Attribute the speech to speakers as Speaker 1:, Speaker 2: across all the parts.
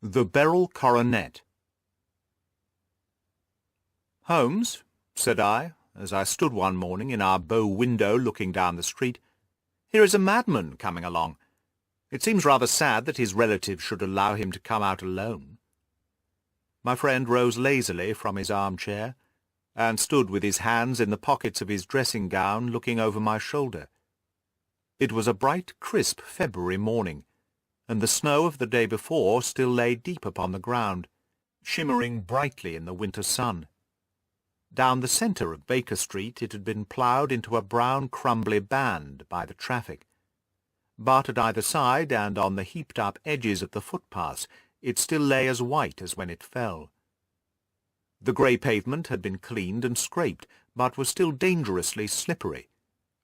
Speaker 1: The Beryl Coronet. "Holmes," said I, as I stood one morning in our bow window looking down the street, "here is a madman coming along. It seems rather sad that his relatives should allow him to come out alone." My friend rose lazily from his armchair, and stood with his hands in the pockets of his dressing-gown looking over my shoulder. It was a bright, crisp February morning, and the snow of the day before still lay deep upon the ground, shimmering brightly in the winter sun. Down the centre of Baker Street it had been ploughed into a brown, crumbly band by the traffic, but at either side and on the heaped-up edges of the footpaths it still lay as white as when it fell. The grey pavement had been cleaned and scraped, but was still dangerously slippery,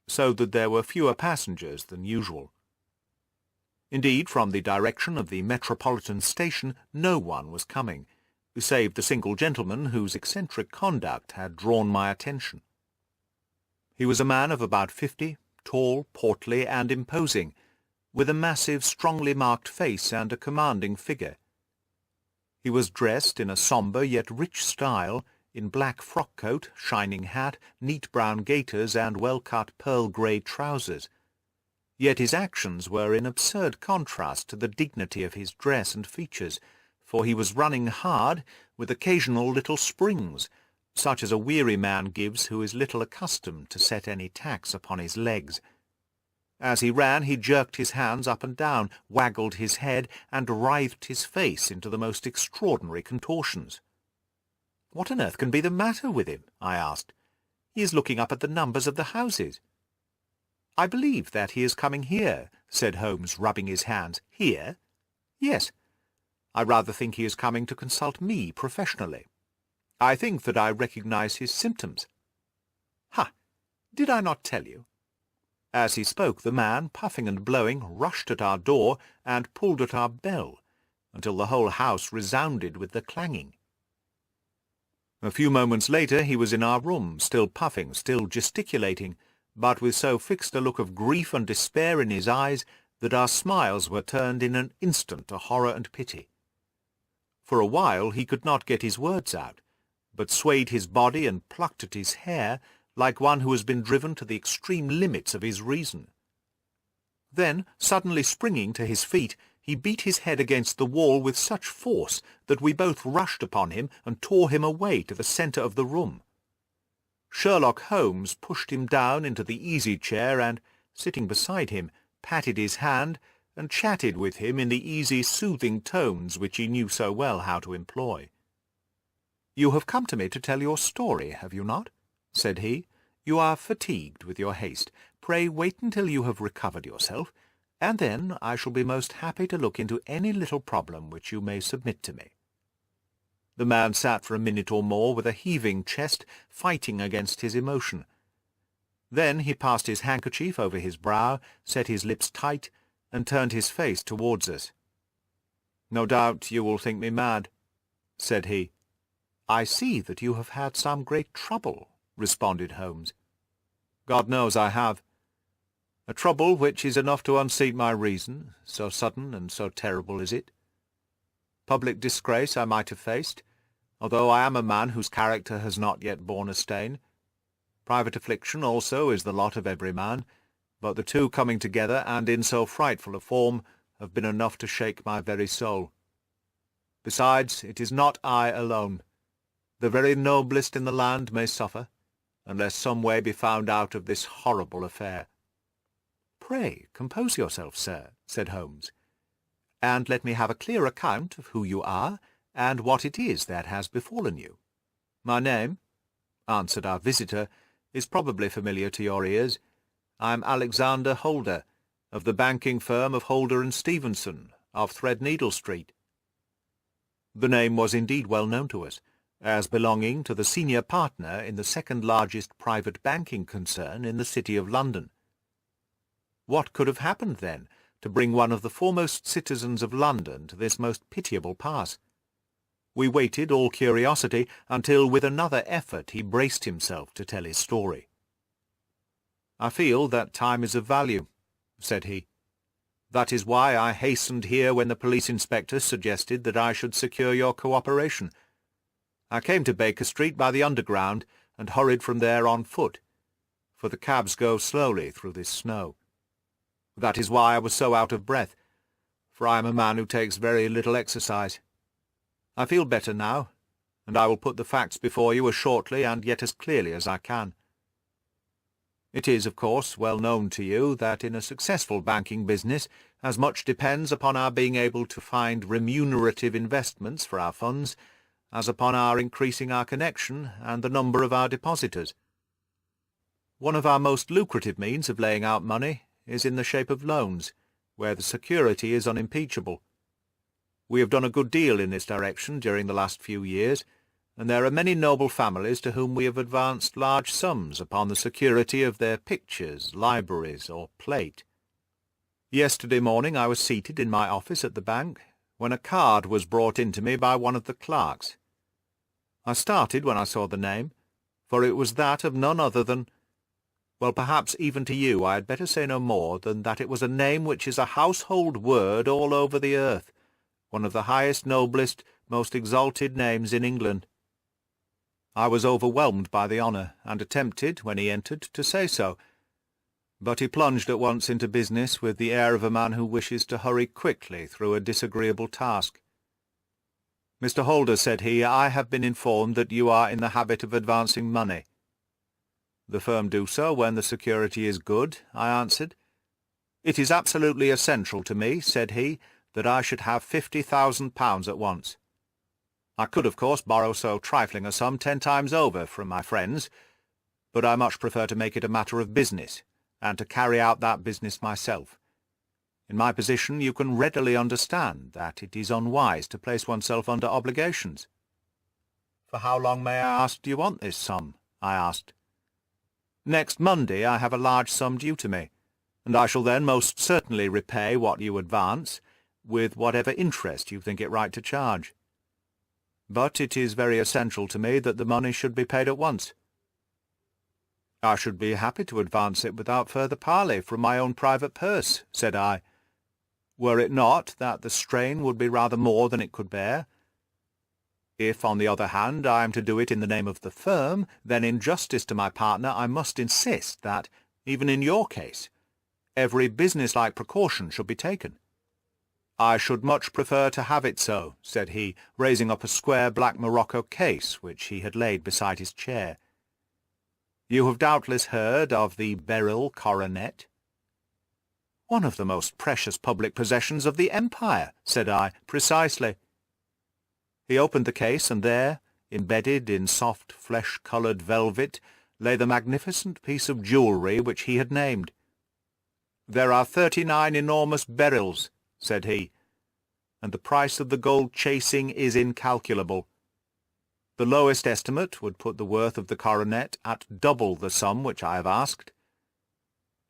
Speaker 1: so that there were fewer passengers than usual. Indeed, from the direction of the Metropolitan Station no one was coming, save the single gentleman whose eccentric conduct had drawn my attention. He was a man of about 50, tall, portly, and imposing, with a massive, strongly marked face and a commanding figure. He was dressed in a sombre yet rich style, in black frock-coat, shining hat, neat brown gaiters, and well-cut pearl-grey trousers. Yet his actions were in absurd contrast to the dignity of his dress and features, for he was running hard, with occasional little springs, such as a weary man gives who is little accustomed to set any tax upon his legs. As he ran he jerked his hands up and down, waggled his head, and writhed his face into the most extraordinary contortions. "What on earth can be the matter with him?" I asked. "He is looking up at the numbers of the houses." "I believe that he is coming here," said Holmes, rubbing his hands. "Here?" "Yes. I rather think he is coming to consult me professionally. I think that I recognize his symptoms." "Ha! Did I not tell you?" As he spoke, the man, puffing and blowing, rushed at our door and pulled at our bell, until the whole house resounded with the clanging. A few moments later he was in our room, still puffing, still gesticulating, but with so fixed a look of grief and despair in his eyes that our smiles were turned in an instant to horror and pity. For a while he could not get his words out, but swayed his body and plucked at his hair like one who has been driven to the extreme limits of his reason. Then, suddenly springing to his feet, he beat his head against the wall with such force that we both rushed upon him and tore him away to the centre of the room. Sherlock Holmes pushed him down into the easy-chair and, sitting beside him, patted his hand and chatted with him in the easy, soothing tones which he knew so well how to employ. "You have come to me to tell your story, have you not?" said he. "You are fatigued with your haste. Pray wait until you have recovered yourself, and then I shall be most happy to look into any little problem which you may submit to me." The man sat for a minute or more with a heaving chest, fighting against his emotion. Then he passed his handkerchief over his brow, set his lips tight, and turned his face towards us. "No doubt you will think me mad," said he. "I see that you have had some great trouble," responded Holmes. "God knows I have. A trouble which is enough to unseat my reason, so sudden and so terrible is it. Public disgrace I might have faced, although I am a man whose character has not yet borne a stain. Private affliction also is the lot of every man, but the two coming together, and in so frightful a form, have been enough to shake my very soul. Besides, it is not I alone. The very noblest in the land may suffer, unless some way be found out of this horrible affair." "Pray compose yourself, sir," said Holmes, "and let me have a clear account of who you are, and what it is that has befallen you." "My name," answered our visitor, "is probably familiar to your ears. I am Alexander Holder, of the banking firm of Holder and Stevenson, of Threadneedle Street." The name was indeed well known to us, as belonging to the senior partner in the second-largest private banking concern in the City of London. What could have happened, then, to bring one of the foremost citizens of London to this most pitiable pass? We waited, all curiosity, until with another effort he braced himself to tell his story. "I feel that time is of value," said he. That is why I hastened here when the police inspector suggested that I should secure your cooperation. I came to Baker Street by the Underground and hurried from there on foot, for the cabs go slowly through this snow. That is why I was so out of breath, for I am a man who takes very little exercise. I feel better now, and I will put the facts before you as shortly and yet as clearly as I can. It is, of course, well known to you that in a successful banking business as much depends upon our being able to find remunerative investments for our funds as upon our increasing our connection and the number of our depositors. One of our most lucrative means of laying out money is in the shape of loans, where the security is unimpeachable. We have done a good deal in this direction during the last few years, and there are many noble families to whom we have advanced large sums upon the security of their pictures, libraries, or plate. Yesterday morning I was seated in my office at the bank, when a card was brought in to me by one of the clerks. I started when I saw the name, for it was that of none other than— well, perhaps even to you I had better say no more than that it was a name which is a household word all over the earth, one of the highest, noblest, most exalted names in England. I was overwhelmed by the honour, and attempted, when he entered, to say so. But he plunged at once into business with the air of a man who wishes to hurry quickly through a disagreeable task. "Mr. Holder," said he, "I have been informed that you are in the habit of advancing money." "The firm do so when the security is good," I answered. "It is absolutely essential to me," said he, "that I should have £50,000 at once. I could, of course, borrow so trifling a sum 10 times over from my friends, but I much prefer to make it a matter of business, and to carry out that business myself. In my position you can readily understand that it is unwise to place oneself under obligations." "For how long, may I ask, do you want this sum?" I asked. "Next Monday I have a large sum due to me, and I shall then most certainly repay what you advance, with whatever interest you think it right to charge. But it is very essential to me that the money should be paid at once." "I should be happy to advance it without further parley from my own private purse," said I, "were it not that the strain would be rather more than it could bear. If, on the other hand, I am to do it in the name of the firm, then in justice to my partner I must insist that, even in your case, every business-like precaution should be taken." "I should much prefer to have it so," said he, raising up a square black morocco case which he had laid beside his chair. "You have doubtless heard of the Beryl Coronet?" "One of the most precious public possessions of the Empire," said I. "Precisely." He opened the case, and there, embedded in soft flesh-coloured velvet, lay the magnificent piece of jewellery which he had named. "There are 39 enormous beryls," said he, "and the price of the gold chasing is incalculable. The lowest estimate would put the worth of the coronet at double the sum which I have asked.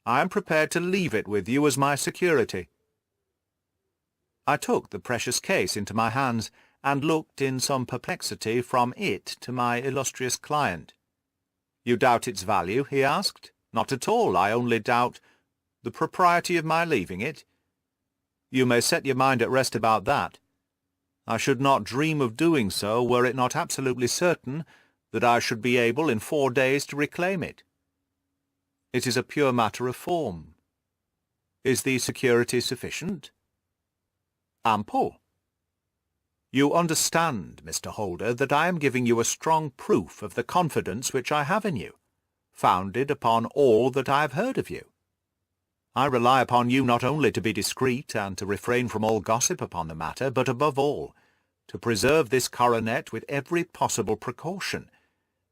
Speaker 1: I am prepared to leave it with you as my security." I took the precious case into my hands, and looked in some perplexity from it to my illustrious client. "You doubt its value?" he asked. "Not at all. I only doubt the propriety of my leaving it. You may set your mind at rest about that. I should not dream of doing so were it not absolutely certain that I should be able in 4 days to reclaim it. It is a pure matter of form. Is the security sufficient?" "Ample." "You understand, Mr. Holder, that I am giving you a strong proof of the confidence which I have in you, founded upon all that I have heard of you. I rely upon you not only to be discreet and to refrain from all gossip upon the matter, but above all, to preserve this coronet with every possible precaution,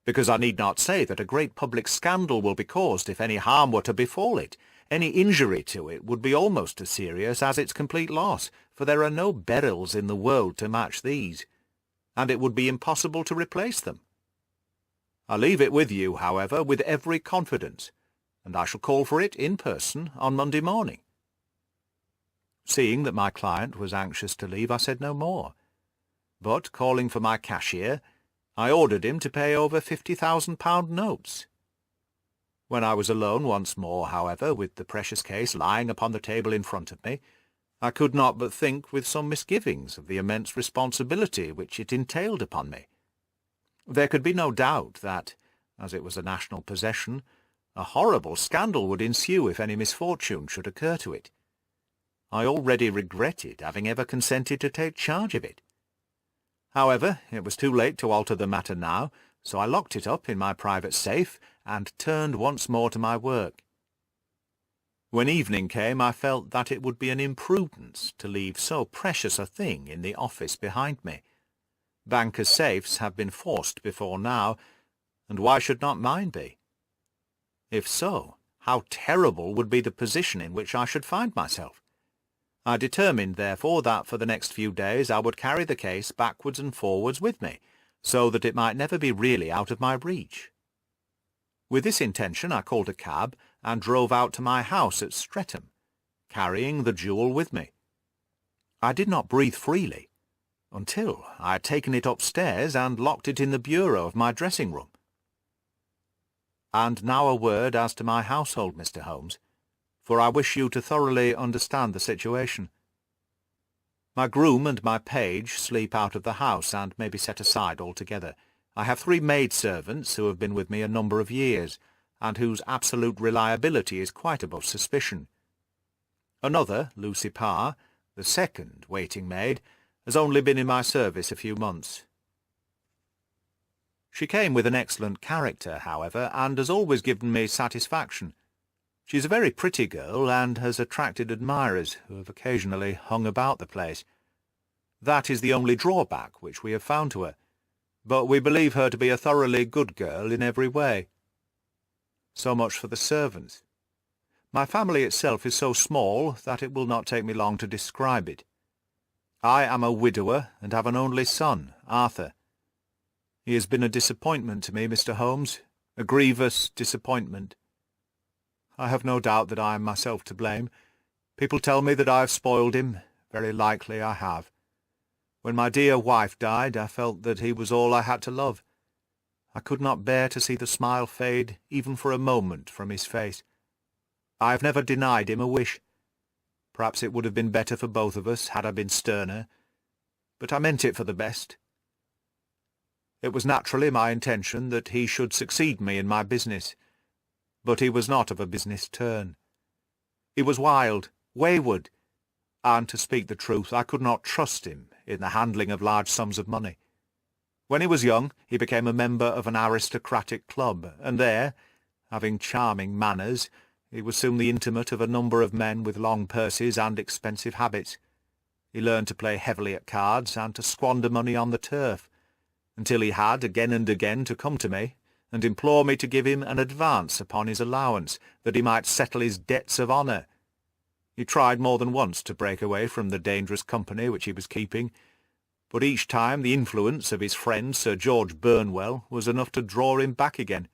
Speaker 1: because I need not say that a great public scandal will be caused if any harm were to befall it. Any injury to it would be almost as serious as its complete loss, for there are no beryls in the world to match these, and it would be impossible to replace them. I leave it with you, however, with every confidence, and I shall call for it in person on Monday morning." Seeing that my client was anxious to leave, I said no more, but, calling for my cashier, I ordered him to pay over £50,000 notes. When I was alone once more, however, with the precious case lying upon the table in front of me, I could not but think with some misgivings of the immense responsibility which it entailed upon me. There could be no doubt that, as it was a national possession, a horrible scandal would ensue if any misfortune should occur to it. I already regretted having ever consented to take charge of it. However, it was too late to alter the matter now, so I locked it up in my private safe and turned once more to my work. When evening came, I felt that it would be an imprudence to leave so precious a thing in the office behind me. Bankers' safes have been forced before now, and why should not mine be? If so, how terrible would be the position in which I should find myself! I determined, therefore, that for the next few days I would carry the case backwards and forwards with me, so that it might never be really out of my reach. With this intention I called a cab and drove out to my house at Streatham, carrying the jewel with me. I did not breathe freely until I had taken it upstairs and locked it in the bureau of my dressing-room. And now a word as to my household, Mr. Holmes, for I wish you to thoroughly understand the situation. My groom and my page sleep out of the house and may be set aside altogether. I have 3 maidservants who have been with me a number of years, and whose absolute reliability is quite above suspicion. Another, Lucy Parr, the second waiting-maid, has only been in my service a few months. She came with an excellent character, however, and has always given me satisfaction. She is a very pretty girl, and has attracted admirers who have occasionally hung about the place. That is the only drawback which we have found to her, but we believe her to be a thoroughly good girl in every way. So much for the servants. My family itself is so small that it will not take me long to describe it. I am a widower and have an only son, Arthur. He has been a disappointment to me, Mr. Holmes, a grievous disappointment. I have no doubt that I am myself to blame. People tell me that I have spoiled him. Very likely I have. When my dear wife died, I felt that he was all I had to love. I could not bear to see the smile fade, even for a moment, from his face. I have never denied him a wish. Perhaps it would have been better for both of us had I been sterner, but I meant it for the best. It was naturally my intention that he should succeed me in my business, but he was not of a business turn. He was wild, wayward, and, to speak the truth, I could not trust him in the handling of large sums of money. When he was young, he became a member of an aristocratic club, and there, having charming manners, he was soon the intimate of a number of men with long purses and expensive habits. He learned to play heavily at cards and to squander money on the turf, until he had again and again to come to me and implore me to give him an advance upon his allowance, that he might settle his debts of honour. He tried more than once to break away from the dangerous company which he was keeping, but each time the influence of his friend Sir George Burnwell was enough to draw him back again.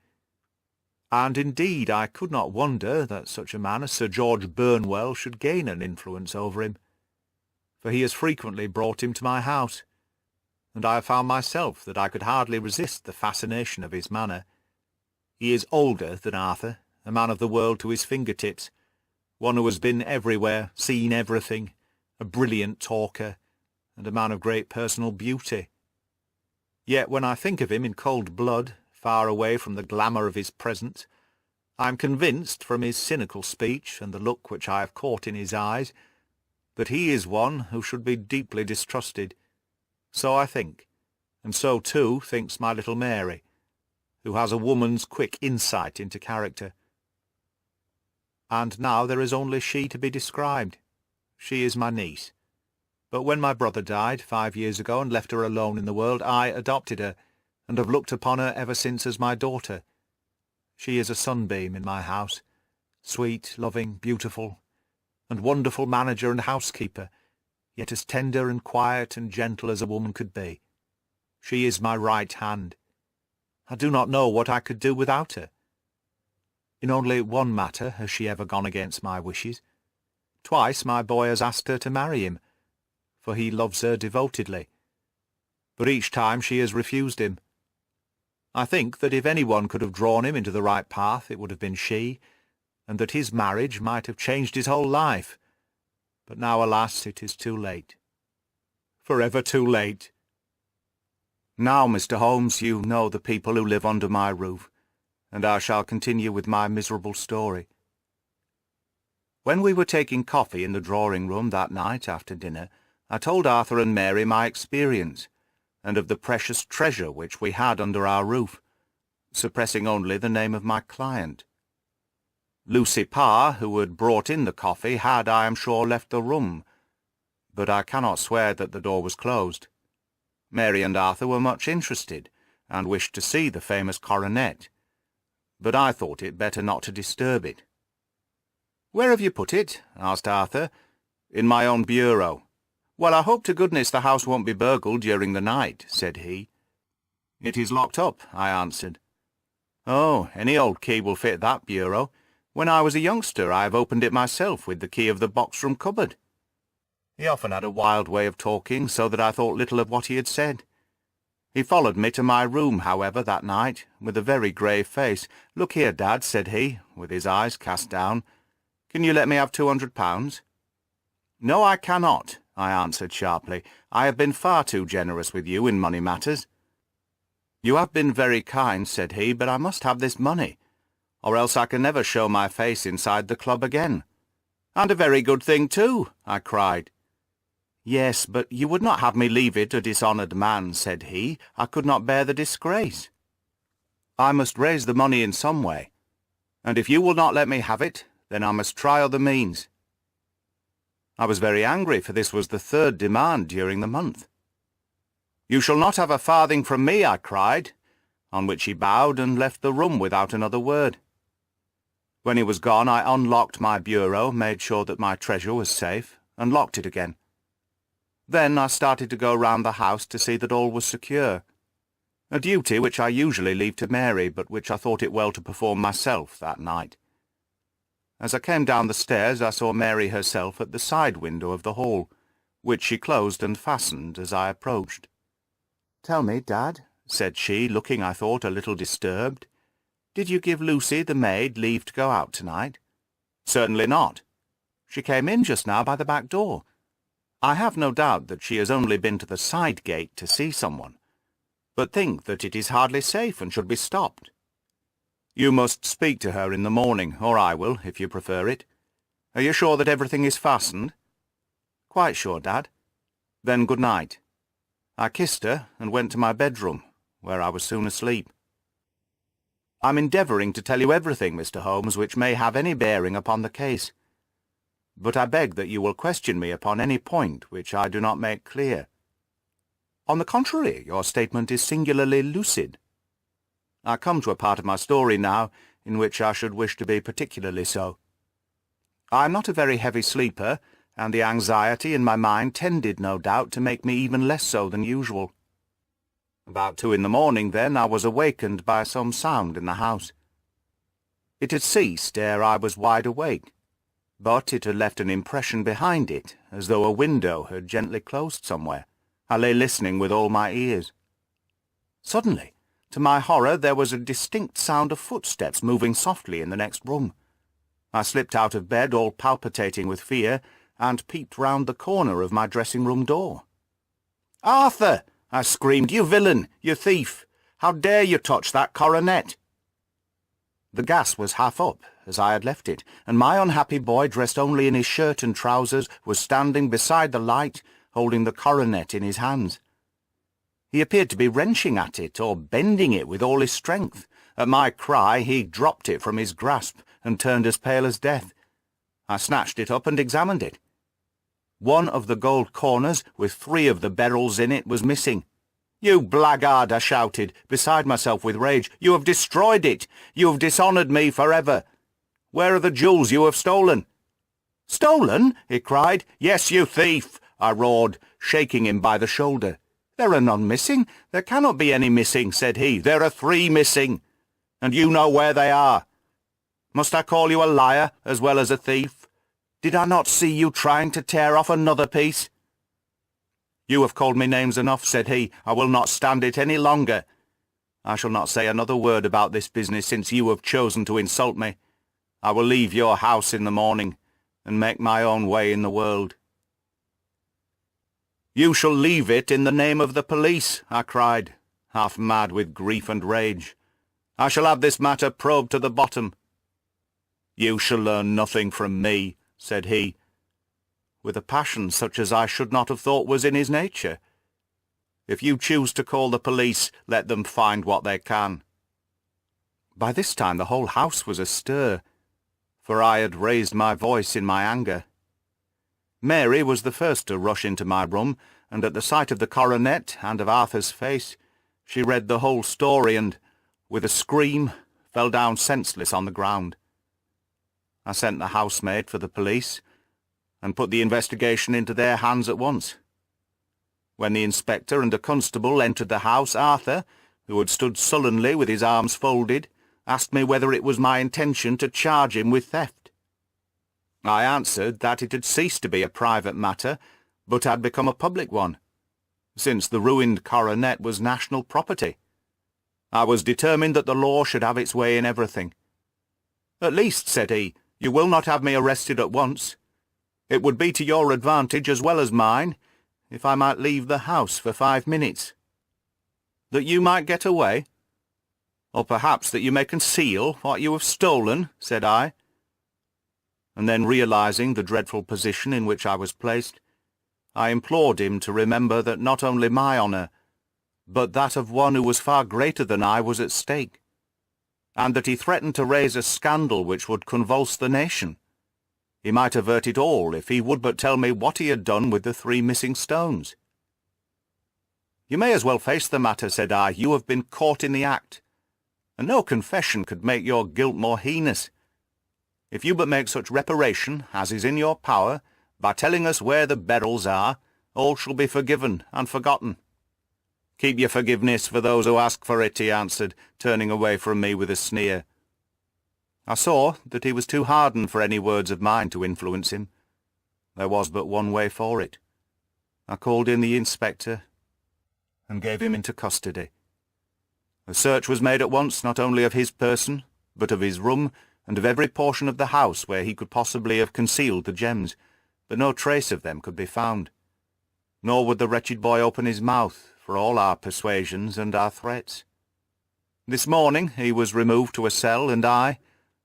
Speaker 1: And indeed I could not wonder that such a man as Sir George Burnwell should gain an influence over him, for he has frequently brought him to my house, and I have found myself that I could hardly resist the fascination of his manner. He is older than Arthur, a man of the world to his fingertips, one who has been everywhere, seen everything, a brilliant talker, and a man of great personal beauty. Yet when I think of him in cold blood, far away from the glamour of his presence, I am convinced, from his cynical speech and the look which I have caught in his eyes, that he is one who should be deeply distrusted. So I think, and so too thinks my little Mary, who has a woman's quick insight into character. And now there is only she to be described. She is my niece. But when my brother died 5 years ago and left her alone in the world, I adopted her, and have looked upon her ever since as my daughter. She is a sunbeam in my house, sweet, loving, beautiful, and wonderful manager and housekeeper, yet as tender and quiet and gentle as a woman could be. She is my right hand. I do not know what I could do without her. In only one matter has she ever gone against my wishes. Twice my boy has asked her to marry him, for he loves her devotedly, but each time she has refused him. I think that if anyone could have drawn him into the right path, it would have been she, and that his marriage might have changed his whole life. But now, alas, it is too late. Forever too late. Now, Mr. Holmes, you know the people who live under my roof, and I shall continue with my miserable story. When we were taking coffee in the drawing-room that night after dinner, I told Arthur and Mary my experience, and of the precious treasure which we had under our roof, suppressing only the name of my client. Lucy Parr, who had brought in the coffee, had, I am sure, left the room, but I cannot swear that the door was closed. Mary and Arthur were much interested, and wished to see the famous coronet, but I thought it better not to disturb it. "Where have you put it?" asked Arthur. "In my own bureau." "Well, I hope to goodness the house won't be burgled during the night," said he. "It is locked up," I answered. "Oh, any old key will fit that bureau. When I was a youngster I have opened it myself with the key of the box-room cupboard." He often had a wild way of talking, so that I thought little of what he had said. He followed me to my room, however, that night, with a very grave face. "Look here, Dad," said he, with his eyes cast down. "Can you let me have £200? "No, I cannot," I answered sharply. "I have been far too generous with you in money matters." "You have been very kind," said he, "but I must have this money, or else I can never show my face inside the club again." "And a very good thing, too," I cried. "Yes, but you would not have me leave it a dishonoured man," said he. "I could not bear the disgrace. I must raise the money in some way, and if you will not let me have it, then I must try other means." I was very angry, for this was the third demand during the month. "You shall not have a farthing from me," I cried, on which he bowed and left the room without another word. When he was gone, I unlocked my bureau, made sure that my treasure was safe, and locked it again. Then I started to go round the house to see that all was secure, a duty which I usually leave to Mary, but which I thought it well to perform myself that night. As I came down the stairs, I saw Mary herself at the side window of the hall, which she closed and fastened as I approached. "Tell me, Dad," said she, looking, I thought, a little disturbed, "did you give Lucy, the maid, leave to go out tonight?" "Certainly not. She came in just now by the back door. I have no doubt that she has only been to the side gate to see someone, but think that it is hardly safe and should be stopped." "You must speak to her in the morning, or I will, if you prefer it. Are you sure that everything is fastened?" "Quite sure, Dad." "Then good night." I kissed her and went to my bedroom, where I was soon asleep. "I'm endeavouring to tell you everything, Mr. Holmes, which may have any bearing upon the case, but I beg that you will question me upon any point which I do not make clear. On the contrary, your statement is singularly lucid. I come to a part of my story now in which I should wish to be particularly so. I am not a very heavy sleeper, and the anxiety in my mind tended, no doubt, to make me even less so than usual. About 2 in the morning, then, I was awakened by some sound in the house. It had ceased ere I was wide awake, but it had left an impression behind it, as though a window had gently closed somewhere. I lay listening with all my ears. Suddenly, to my horror, there was a distinct sound of footsteps moving softly in the next room. I slipped out of bed, all palpitating with fear, and peeped round the corner of my dressing-room door. "Arthur!" I screamed. "You villain! You thief! How dare you touch that coronet?" The gas was half up, as I had left it, and my unhappy boy, dressed only in his shirt and trousers, was standing beside the light, holding the coronet in his hands. He appeared to be wrenching at it, or bending it with all his strength. At my cry he dropped it from his grasp, and turned as pale as death. I snatched it up and examined it. One of the gold corners, with 3 of the beryls in it, was missing. "You blackguard!" I shouted, beside myself with rage. "You have destroyed it! You have dishonoured me forever! Where are the jewels you have stolen?" "Stolen?" he cried. "Yes, you thief!" I roared, shaking him by the shoulder. "There are none missing. There cannot be any missing," said he. "There are 3 missing, and you know where they are. Must I call you a liar as well as a thief? Did I not see you trying to tear off another piece?" "You have called me names enough," said he. "I will not stand it any longer. I shall not say another word about this business, since you have chosen to insult me. I will leave your house in the morning, and make my own way in the world." "You shall leave it in the name of the police," I cried, half mad with grief and rage. "I shall have this matter probed to the bottom." "You shall learn nothing from me," said he, with a passion such as I should not have thought was in his nature. "If you choose to call the police, let them find what they can." By this time the whole house was astir, for I had raised my voice in my anger. Mary was the first to rush into my room, and at the sight of the coronet and of Arthur's face, she read the whole story and, with a scream, fell down senseless on the ground. I sent the housemaid for the police, and put the investigation into their hands at once. When the inspector and a constable entered the house, Arthur, who had stood sullenly with his arms folded, asked me whether it was my intention to charge him with theft. I answered that it had ceased to be a private matter, but had become a public one, since the ruined coronet was national property. I was determined that the law should have its way in everything. "At least," said he, "you will not have me arrested at once. It would be to your advantage as well as mine if I might leave the house for 5 minutes." "That you might get away? Or perhaps that you may conceal what you have stolen," said I. And then, realizing the dreadful position in which I was placed, I implored him to remember that not only my honour, but that of one who was far greater than I was at stake, and that he threatened to raise a scandal which would convulse the nation. He might avert it all if he would but tell me what he had done with the 3 missing stones. "You may as well face the matter," said I. "You have been caught in the act, and no confession could make your guilt more heinous. If you but make such reparation as is in your power, by telling us where the Beryls are, all shall be forgiven and forgotten." "Keep your forgiveness for those who ask for it," he answered, turning away from me with a sneer. I saw that he was too hardened for any words of mine to influence him. There was but one way for it. I called in the inspector and gave him into custody. A search was made at once, not only of his person, but of his room, and of every portion of the house where he could possibly have concealed the gems, but no trace of them could be found. Nor would the wretched boy open his mouth, for all our persuasions and our threats. This morning he was removed to a cell, and I,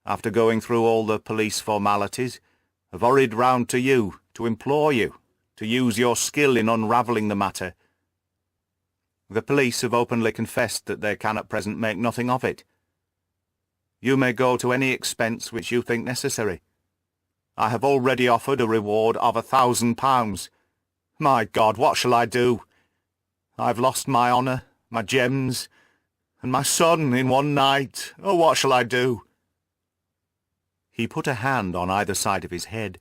Speaker 1: after going through all the police formalities, have hurried round to you to implore you to use your skill in unravelling the matter. The police have openly confessed that they can at present make nothing of it. You may go to any expense which you think necessary. I have already offered a reward of £1,000. My God, what shall I do? I've lost my honour, my gems, and my son in one night. Oh, what shall I do?" He put a hand on either side of his head,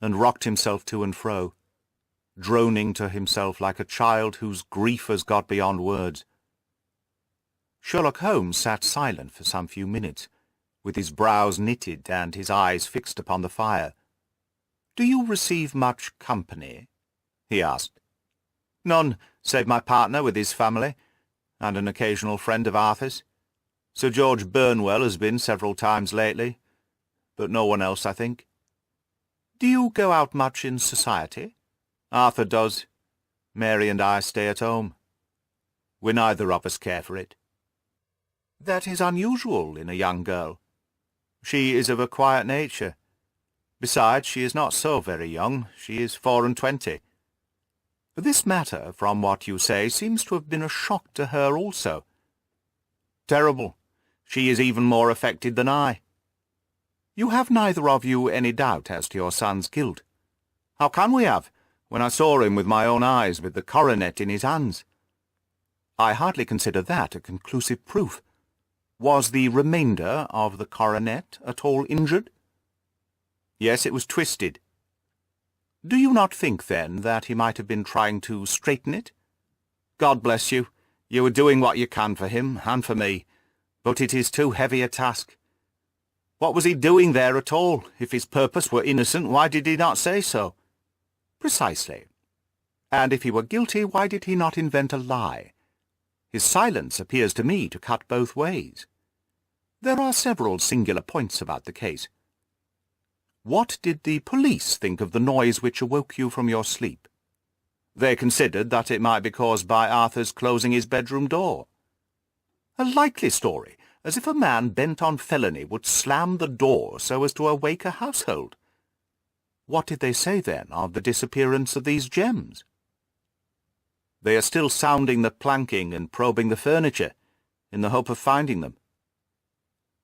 Speaker 1: and rocked himself to and fro, droning to himself like a child whose grief has got beyond words. Sherlock Holmes sat silent for some few minutes, with his brows knitted and his eyes fixed upon the fire. "Do you receive much company?" he asked. "None, save my partner with his family, and an occasional friend of Arthur's. Sir George Burnwell has been several times lately, but no one else, I think." "Do you go out much in society?" "Arthur does. Mary and I stay at home. We neither of us care for it." "That is unusual in a young girl." "She is of a quiet nature. Besides, she is not so very young. She is 24. This matter, from what you say, seems to have been a shock to her also." "Terrible. She is even more affected than I." "You have neither of you any doubt as to your son's guilt?" "How can we have, when I saw him with my own eyes with the coronet in his hands?" "I hardly consider that a conclusive proof. Was the remainder of the coronet at all injured?" "Yes, it was twisted." "Do you not think, then, that he might have been trying to straighten it?" "God bless you. You are doing what you can for him, and for me, but it is too heavy a task. What was he doing there at all? If his purpose were innocent, why did he not say so?" "Precisely. And if he were guilty, why did he not invent a lie? His silence appears to me to cut both ways. There are several singular points about the case. What did the police think of the noise which awoke you from your sleep?" They considered that it might be caused by Arthur's closing his bedroom door. A likely story, as if a man bent on felony would slam the door so as to awake a household. What did they say, then, of the disappearance of these gems? They are still sounding the planking and probing the furniture, in the hope of finding them.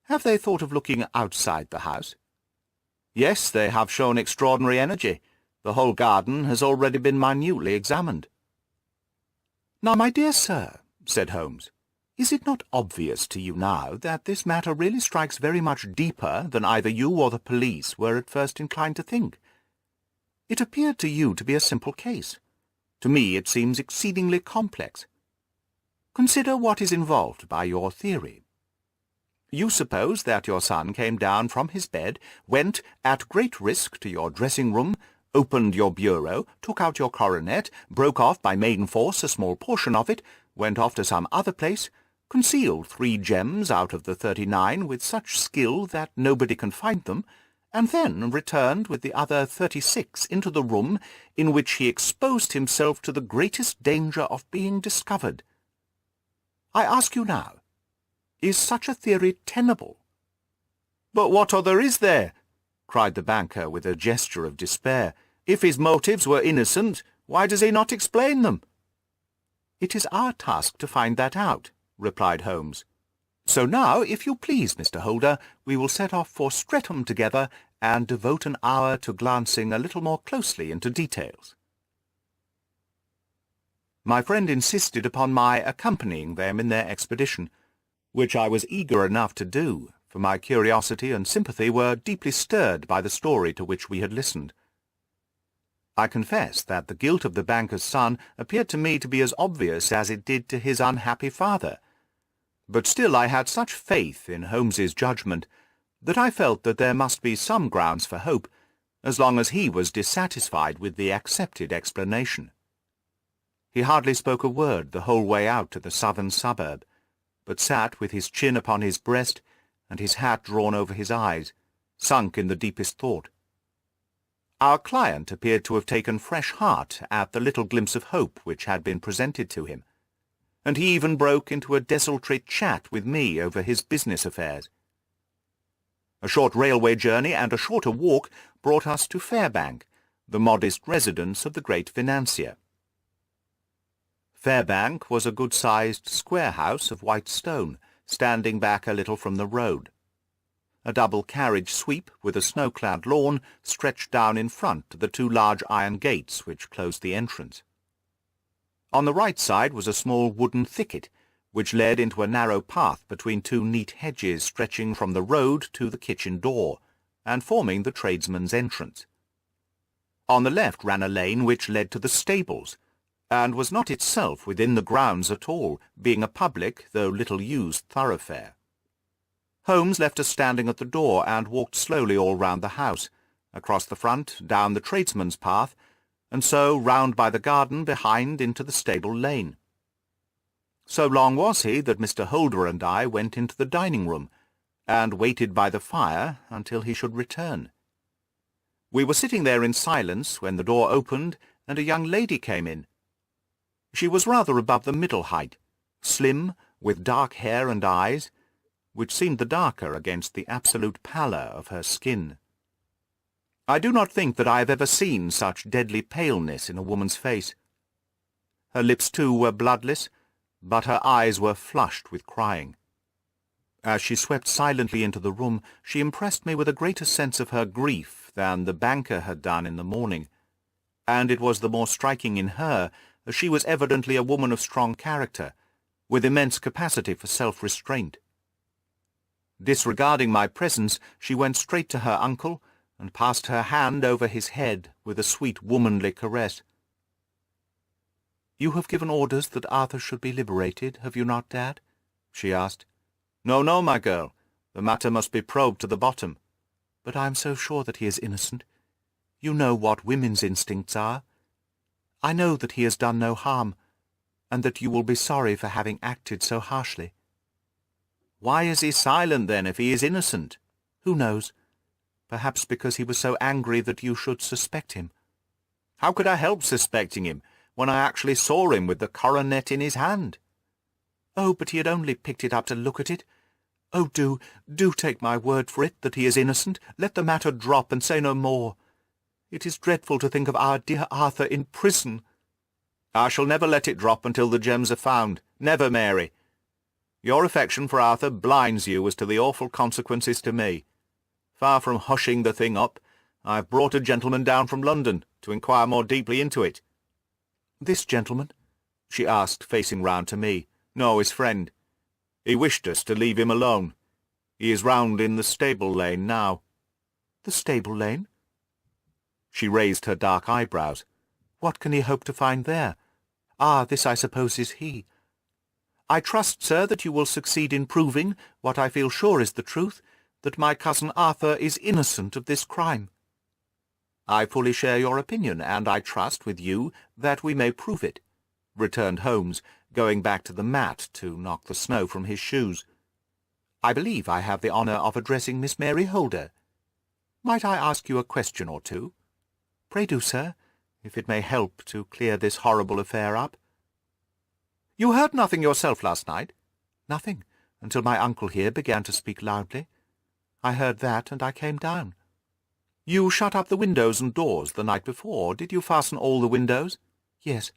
Speaker 1: Have they thought of looking outside the house? Yes, they have shown extraordinary energy. The whole garden has already been minutely examined. Now, my dear sir, said Holmes, is it not obvious to you now that this matter really strikes very much deeper than either you or the police were at first inclined to think? It appeared to you to be a simple case. To me it seems exceedingly complex. Consider what is involved by your theory. You suppose that your son came down from his bed, went at great risk to your dressing-room, opened your bureau, took out your coronet, broke off by main force a small portion of it, went off to some other place, concealed 3 gems out of the 39 with such skill that nobody can find them, and then returned with the other 36 into the room in which he exposed himself to the greatest danger of being discovered. I ask you now, is such a theory tenable? But what other is there? Cried the banker with a gesture of despair. If his motives were innocent, why does he not explain them? It is our task to find that out, replied Holmes. So now, if you please, Mr. Holder, we will set off for Streatham together and devote an hour to glancing a little more closely into details. My friend insisted upon my accompanying them in their expedition, which I was eager enough to do, for my curiosity and sympathy were deeply stirred by the story to which we had listened. I confess that the guilt of the banker's son appeared to me to be as obvious as it did to his unhappy father, but still I had such faith in Holmes's judgment that I felt that there must be some grounds for hope, as long as he was dissatisfied with the accepted explanation. He hardly spoke a word the whole way out to the southern suburb, but sat with his chin upon his breast and his hat drawn over his eyes, sunk in the deepest thought. Our client appeared to have taken fresh heart at the little glimpse of hope which had been presented to him, and he even broke into a desultory chat with me over his business affairs. A short railway journey and a shorter walk brought us to Fairbank, the modest residence of the great financier. Fairbank was a good-sized square house of white stone, standing back a little from the road. A double carriage sweep with a snow-clad lawn stretched down in front to the 2 large iron gates which closed the entrance. On the right side was a small wooden thicket, which led into a narrow path between 2 neat hedges stretching from the road to the kitchen door, and forming the tradesman's entrance. On the left ran a lane which led to the stables, and was not itself within the grounds at all, being a public, though little-used, thoroughfare. Holmes left us standing at the door and walked slowly all round the house, across the front, down the tradesman's path, and so round by the garden behind into the stable lane. So long was he that Mr. Holder and I went into the dining-room, and waited by the fire until he should return. We were sitting there in silence when the door opened and a young lady came in. She was rather above the middle height, slim, with dark hair and eyes, which seemed the darker against the absolute pallor of her skin. I do not think that I have ever seen such deadly paleness in a woman's face. Her lips, too, were bloodless, but her eyes were flushed with crying. As she swept silently into the room, she impressed me with a greater sense of her grief than the banker had done in the morning, and it was the more striking in her, as she was evidently a woman of strong character, with immense capacity for self-restraint. Disregarding my presence, she went straight to her uncle, and passed her hand over his head with a sweet womanly caress. "You have given orders that Arthur should be liberated, have you not, Dad?" she asked. "No, no, my girl. The matter must be probed to the bottom." "But I am so sure that he is innocent. You know what women's instincts are. I know that he has done no harm, and that you will be sorry for having acted so harshly." "Why is he silent, then, if he is innocent?" "Who knows? Perhaps because he was so angry that you should suspect him." "How could I help suspecting him? when I actually saw him with the coronet in his hand."
Speaker 2: "Oh, but he had only picked it up to look at it. Oh, do take my word for it that he is innocent. Let the matter drop and say no more. It is dreadful to think of our dear Arthur in prison."
Speaker 1: "I shall never let it drop until the gems are found. Never, Mary. Your affection for Arthur blinds you as to the awful consequences to me. Far from hushing the thing up, I've brought a gentleman down from London to inquire more deeply into it."
Speaker 2: "This gentleman?"
Speaker 1: she asked, facing round to me. "No, his friend. He wished us to leave him alone. He is round in the stable lane now."
Speaker 2: "The stable lane?"
Speaker 1: She raised her dark eyebrows.
Speaker 2: "What can he hope to find there? Ah, this, I suppose, is he. I trust, sir, that you will succeed in proving, what I feel sure is the truth, that my cousin Arthur is innocent of this crime."
Speaker 1: "I fully share your opinion, and I trust, with you, that we may prove it," returned Holmes, going back to the mat to knock the snow from his shoes. "I believe I have the honour of addressing Miss Mary Holder. Might I ask you a question or two?"
Speaker 2: "Pray do, sir,
Speaker 1: if it may help to clear this horrible affair up." "You heard nothing yourself last night?"
Speaker 2: "Nothing, until my uncle here began to speak loudly. I heard that, and I came down."
Speaker 1: "You shut up the windows and doors the night before. Did you fasten all the windows?"
Speaker 2: "Yes."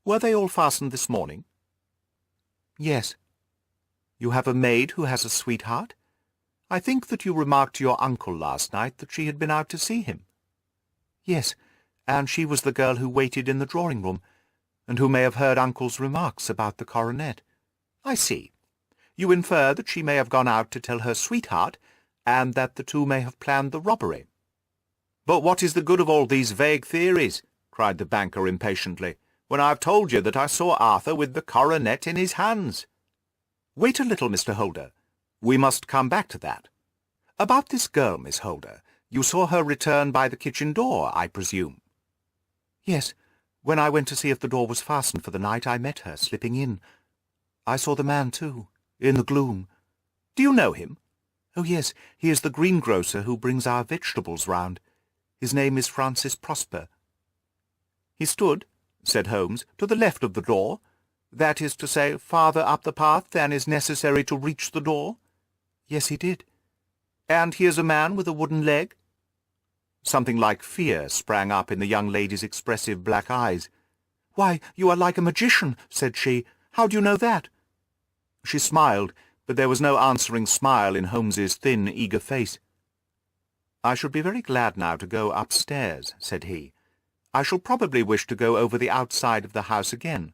Speaker 1: "Were they all fastened this morning?"
Speaker 2: "Yes."
Speaker 1: "You have a maid who has a sweetheart? I think that you remarked to your uncle last night that she had been out to see him."
Speaker 2: "Yes, and she was the girl who waited in the drawing-room, and who may have heard uncle's remarks about the coronet."
Speaker 1: "I see. You infer that she may have gone out to tell her sweetheart, and that the two may have planned the robbery." "But what is the good of all these vague theories?" cried the banker impatiently, "when I have told you that I saw Arthur with the coronet in his hands?" "Wait a little, Mr. Holder. We must come back to that. About this girl, Miss Holder, you saw her return by the kitchen door, I presume?"
Speaker 2: "Yes. When I went to see if the door was fastened for the night, I met her slipping in. I saw the man, too, in the gloom."
Speaker 1: "Do you know him?"
Speaker 2: "Oh, yes. He is the greengrocer who brings our vegetables round. His name is Francis Prosper."
Speaker 1: "He stood," said Holmes, "to the left of the door. That is to say, farther up the path than is necessary to reach the door?"
Speaker 2: "Yes, he did."
Speaker 1: "And he is a man with a wooden leg?" Something like fear sprang up in the young lady's expressive black eyes.
Speaker 2: "Why, you are like a magician," said she. "How do you know that?"
Speaker 1: She smiled, but there was no answering smile in Holmes's thin, eager face. "I should be very glad now to go upstairs," said he. "I shall probably wish to go over the outside of the house again.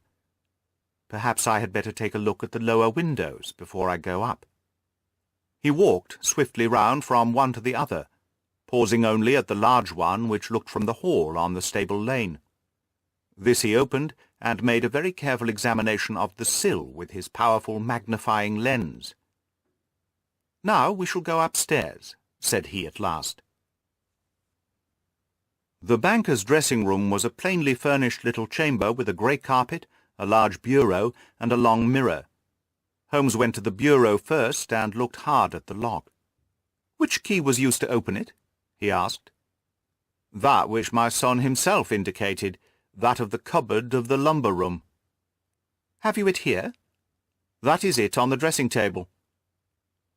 Speaker 1: Perhaps I had better take a look at the lower windows before I go up." He walked swiftly round from one to the other, pausing only at the large one which looked from the hall on the stable lane. This he opened, and made a very careful examination of the sill with his powerful magnifying lens. "Now we shall go upstairs," said he at last. The banker's dressing-room was a plainly furnished little chamber with a grey carpet, a large bureau, and a long mirror. Holmes went to the bureau first and looked hard at the lock. "Which key was used to open it?" he asked. "That which my son himself indicated, that of the cupboard of the lumber-room." "Have you it here?" "That is it on the dressing-table."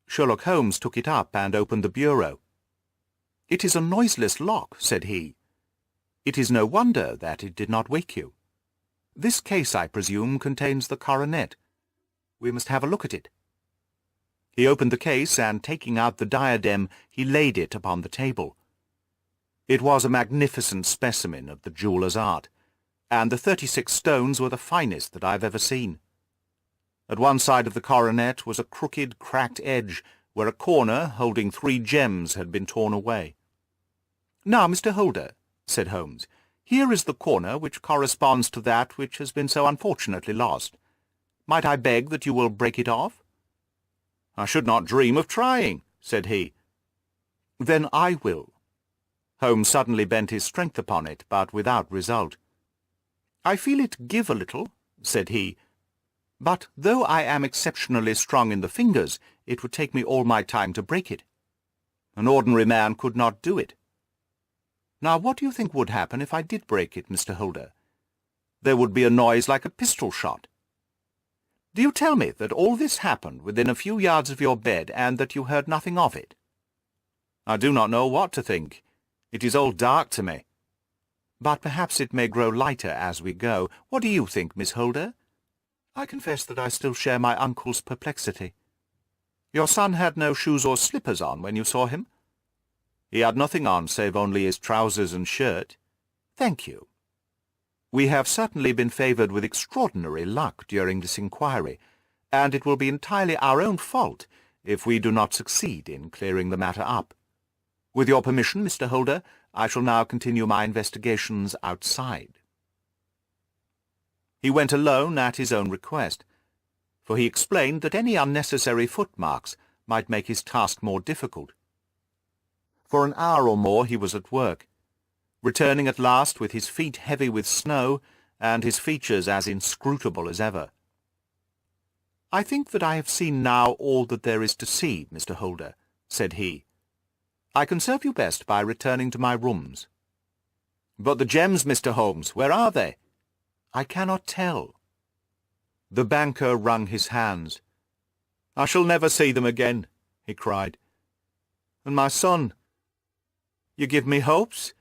Speaker 1: Sherlock Holmes took it up and opened the bureau. "It is a noiseless lock," said he. "It is no wonder that it did not wake you. This case, I presume, contains the coronet. We must have a look at it." He opened the case, and taking out the diadem, he laid it upon the table. It was a magnificent specimen of the jeweller's art, and the 36 stones were the finest that I have ever seen. At one side of the coronet was a crooked, cracked edge, where a corner holding 3 gems had been torn away. "Now, Mr. Holder," said Holmes, "here is the corner which corresponds to that which has been so unfortunately lost. Might I beg that you will break it off?" "I should not dream of trying," said he. "Then I will." Holmes suddenly bent his strength upon it, but without result. "I feel it give a little," said he, "but though I am exceptionally strong in the fingers, it would take me all my time to break it. An ordinary man could not do it. Now, what do you think would happen if I did break it, Mr. Holder? There would be a noise like a pistol shot. Do you tell me that all this happened within a few yards of your bed, and that you heard nothing of it? I do not know what to think. It is all dark to me. But perhaps it may grow lighter as we go. What do you think, Miss Holder? I confess that I still share my uncle's perplexity. Your son had no shoes or slippers on when you saw him? He had nothing on save only his trousers and shirt. Thank you. We have certainly been favoured with extraordinary luck during this inquiry, and it will be entirely our own fault if we do not succeed in clearing the matter up. With your permission, Mr. Holder, I shall now continue my investigations outside. He went alone at his own request, for he explained that any unnecessary footmarks might make his task more difficult. For an hour or more he was at work, returning at last with his feet heavy with snow and his features as inscrutable as ever. "I think that I have seen now all that there is to see, Mr. Holder," said he. "I can serve you best by returning to my rooms." "But the gems, Mr. Holmes, where are they?" "I cannot tell." The banker wrung his hands. "I shall never see them again," he cried. "And my son? You give me hopes?"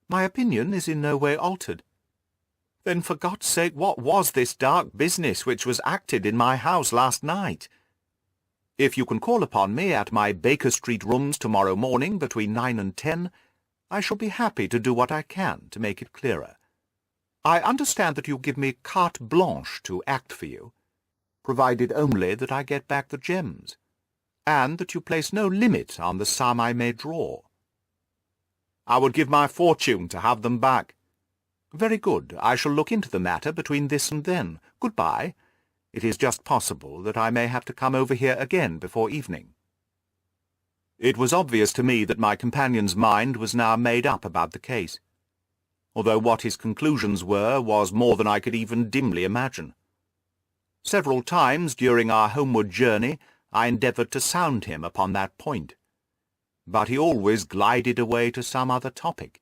Speaker 1: "My opinion is in no way altered." "Then for God's sake, what was this dark business which was acted in my house last night? If you can call upon me at my Baker Street rooms tomorrow morning between 9 and 10, I shall be happy to do what I can to make it clearer. I understand that you give me carte blanche to act for you, provided only that I get back the gems, and that you place no limit on the sum I may draw." "I would give my fortune to have them back." "Very good. I shall look into the matter between this and then. Good-bye. It is just possible that I may have to come over here again before evening." It was obvious to me that my companion's mind was now made up about the case, although what his conclusions were was more than I could even dimly imagine. Several times during our homeward journey I endeavoured to sound him upon that point, but he always glided away to some other topic,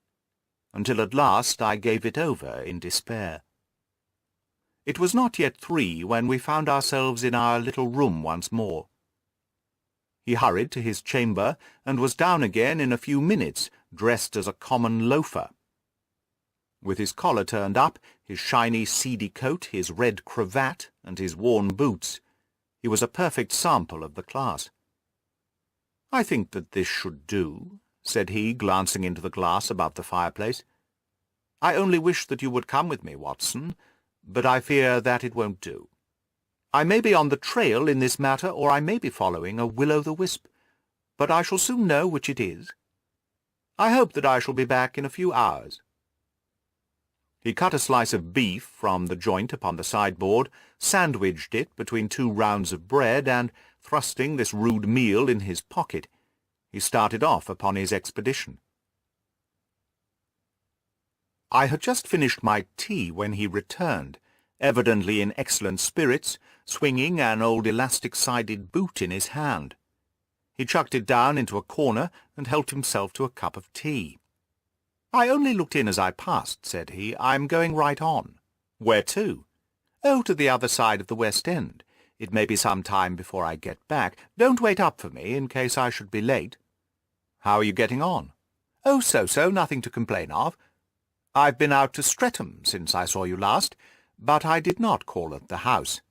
Speaker 1: until at last I gave it over in despair. It was not yet 3 when we found ourselves in our little room once more. He hurried to his chamber, and was down again in a few minutes, dressed as a common loafer. With his collar turned up, his shiny seedy coat, his red cravat, and his worn boots, he was a perfect sample of the class. "I think that this should do," said he, glancing into the glass above the fireplace. "I only wish that you would come with me, Watson, but I fear that it won't do. I may be on the trail in this matter, or I may be following a will-o'-the-wisp, but I shall soon know which it is. I hope that I shall be back in a few hours." He cut a slice of beef from the joint upon the sideboard, sandwiched it between 2 rounds of bread, and, thrusting this rude meal in his pocket, he started off upon his expedition. I had just finished my tea when he returned, evidently in excellent spirits, swinging an old elastic-sided boot in his hand. He chucked it down into a corner and helped himself to a cup of tea. "I only looked in as I passed," said he. "I'm going right on." "Where to?" "Oh, to the other side of the West End. It may be some time before I get back. Don't wait up for me, in case I should be late." "How are you getting on?" "Oh, so-so, nothing to complain of. I've been out to Streatham since I saw you last, but I did not call at the house.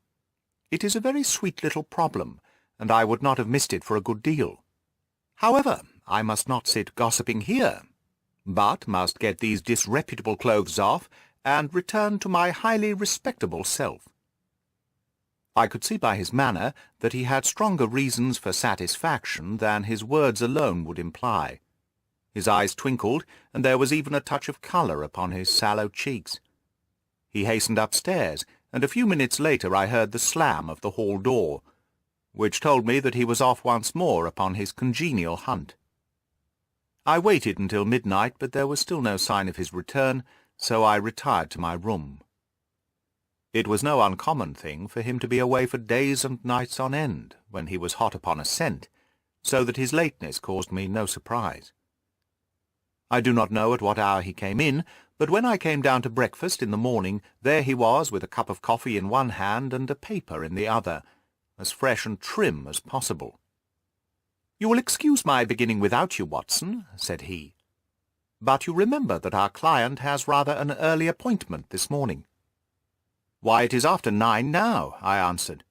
Speaker 1: It is a very sweet little problem, and I would not have missed it for a good deal. However, I must not sit gossiping here, but must get these disreputable clothes off and return to my highly respectable self." I could see by his manner that he had stronger reasons for satisfaction than his words alone would imply. His eyes twinkled, and there was even a touch of colour upon his sallow cheeks. He hastened upstairs, and a few minutes later I heard the slam of the hall door, which told me that he was off once more upon his congenial hunt. I waited until midnight, but there was still no sign of his return, so I retired to my room. It was no uncommon thing for him to be away for days and nights on end, when he was hot upon a scent, so that his lateness caused me no surprise.
Speaker 2: I do not know at what hour he came in, but when I came down to breakfast in the morning, there he was with a cup of coffee in one hand and a paper in the other, as fresh and trim as possible. "You will excuse my beginning without you, Watson," said he. "But you remember that our client has rather an early appointment this morning." "Why, it is after 9 now," I answered.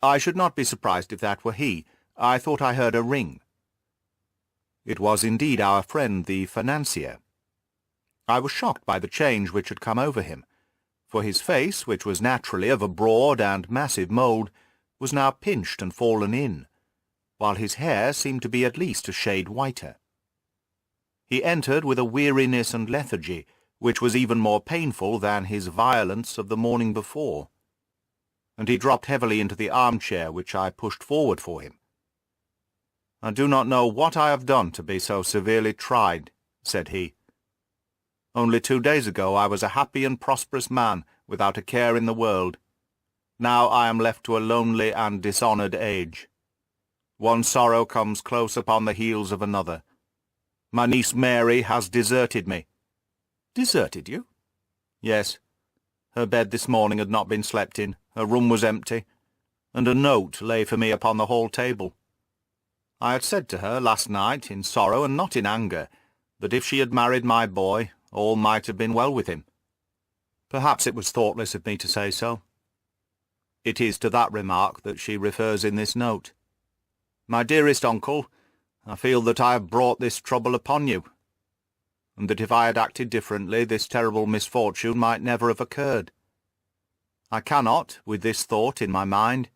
Speaker 2: "I should not be surprised if that were he. I thought I heard a ring." It was indeed our friend the financier. I was shocked by the change which had come over him, for his face, which was naturally of a broad and massive mould, was now pinched and fallen in, while his hair seemed to be at least a shade whiter. He entered with a weariness and lethargy which was even more painful than his violence of the morning before, and he dropped heavily into the armchair which I pushed forward for him. "I do not know what I have done to be so severely tried," said he. "Only 2 days ago I was a happy and prosperous man, without a care in the world. Now I am left to a lonely and dishonoured age. One sorrow comes close upon the heels of another. My niece Mary has deserted me." "Deserted you?" "Yes. Her bed this morning had not been slept in, her room was empty, and a note lay for me upon the hall table. I had said to her last night, in sorrow and not in anger, that if she had married my boy, all might have been well with him. Perhaps it was thoughtless of me to say so. It is to that remark that she refers in this note. My dearest uncle, I feel that I have brought this trouble upon you, and that if I had acted differently, this terrible misfortune might never have occurred. I cannot, with this thought in my mind,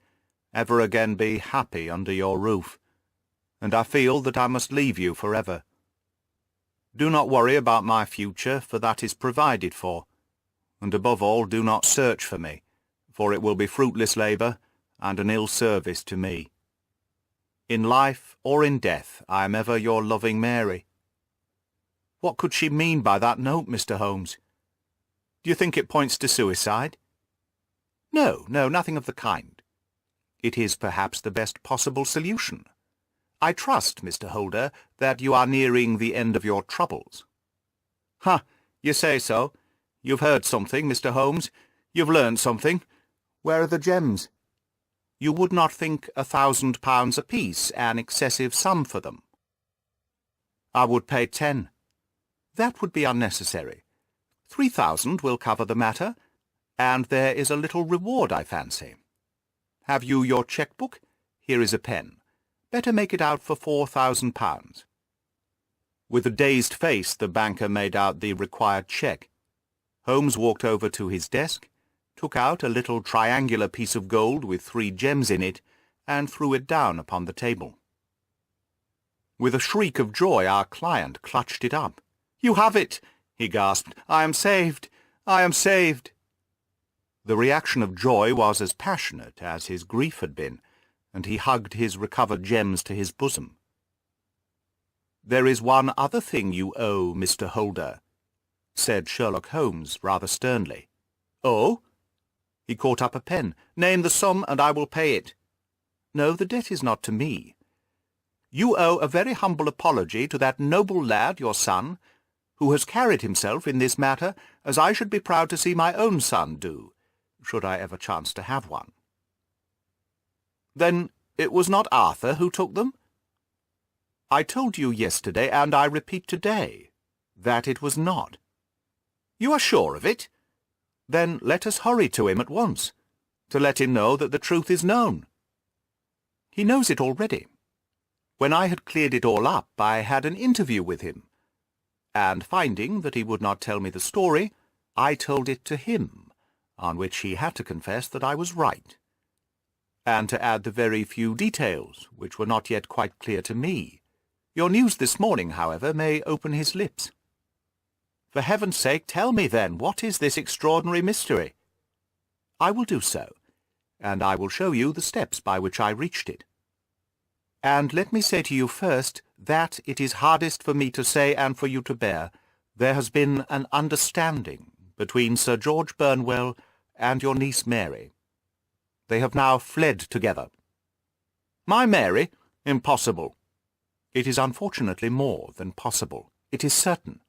Speaker 2: ever again be happy under your roof, and I feel that I must leave you forever. Do not worry about my future, for that is provided for, and above all do not search for me, for it will be fruitless labour and an ill service to me. In life or in death I am ever your loving Mary." What could she mean by that note, Mr. Holmes? Do you think it points to suicide? No, nothing of the kind. It is perhaps the best possible solution. I trust, Mr. Holder, that you are nearing the end of your troubles. "Ha! You say so. You've heard something, Mr. Holmes. You've learned something. Where are the gems? You would not think £1,000 apiece an excessive sum for them?" "I would pay 10. That would be unnecessary. 3,000 will cover the matter, and there is a little reward, I fancy. Have you your cheque-book? Here is a pen. Better make it out for £4,000. With a dazed face the banker made out the required cheque. Holmes walked over to his desk, took out a little triangular piece of gold with 3 gems in it, and threw it down upon the table. With a shriek of joy our client clutched it up. "You have it!" he gasped. "I am saved! I am saved!" The reaction of joy was as passionate as his grief had been, and he hugged his recovered gems to his bosom. "There is one other thing you owe, Mr. Holder," said Sherlock Holmes rather sternly. "Oh?" He caught up a pen. "Name the sum, and I will pay it." "No, the debt is not to me. You owe a very humble apology to that noble lad, your son, who has carried himself in this matter as I should be proud to see my own son do, should I ever chance to have one." "Then it was not Arthur who took them?" "I told you yesterday, and I repeat today, that it was not." "You are sure of it? Then let us hurry to him at once, to let him know that the truth is known." "He knows it already. When I had cleared it all up, I had an interview with him, and finding that he would not tell me the story, I told it to him, on which he had to confess that I was right, and to add the very few details which were not yet quite clear to me. Your news this morning, however, may open his lips." "For heaven's sake, tell me, then, what is this extraordinary mystery?" "I will do so, and I will show you the steps by which I reached it. And let me say to you first that it is hardest for me to say and for you to bear. There has been an understanding between Sir George Burnwell and your niece Mary. They have now fled together." "My Mary? Impossible." "It is unfortunately more than possible. It is certain.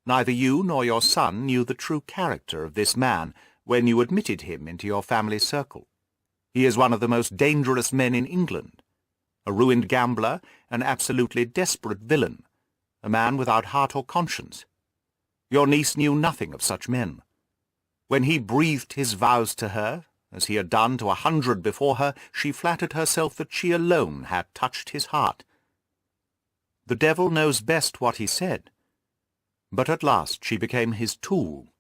Speaker 2: Neither you nor your son knew the true character of this man when you admitted him into your family circle. He is one of the most dangerous men in England, a ruined gambler, an absolutely desperate villain, a man without heart or conscience. Your niece knew nothing of such men. When he breathed his vows to her, as he had done to 100 before her, she flattered herself that she alone had touched his heart. The devil knows best what he said, but at last she became his tool,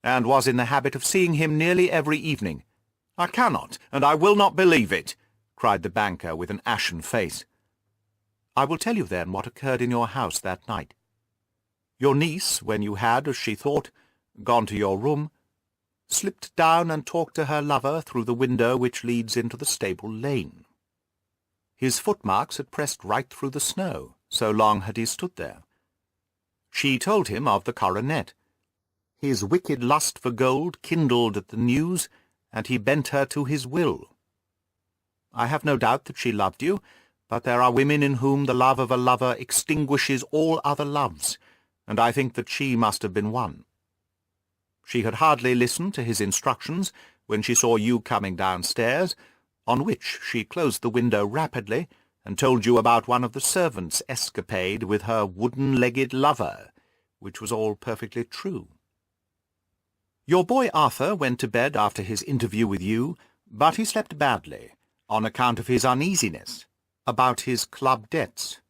Speaker 2: and was in the habit of seeing him nearly every evening. "I cannot, and I will not believe it," cried the banker with an ashen face. "I will tell you then what occurred in your house that night. Your niece, when you had, as she thought, gone to your room, slipped down and talked to her lover through the window which leads into the stable lane. His footmarks had pressed right through the snow, so long had he stood there. She told him of the coronet. His wicked lust for gold kindled at the news, and he bent her to his will. I have no doubt that she loved you, but there are women in whom the love of a lover extinguishes all other loves, and I think that she must have been one. She had hardly listened to his instructions when she saw you coming downstairs, on which she closed the window rapidly and told you about one of the servants' escapade with her wooden-legged lover, which was all perfectly true. Your boy Arthur went to bed after his interview with you, but he slept badly, on account of his uneasiness about his club debts.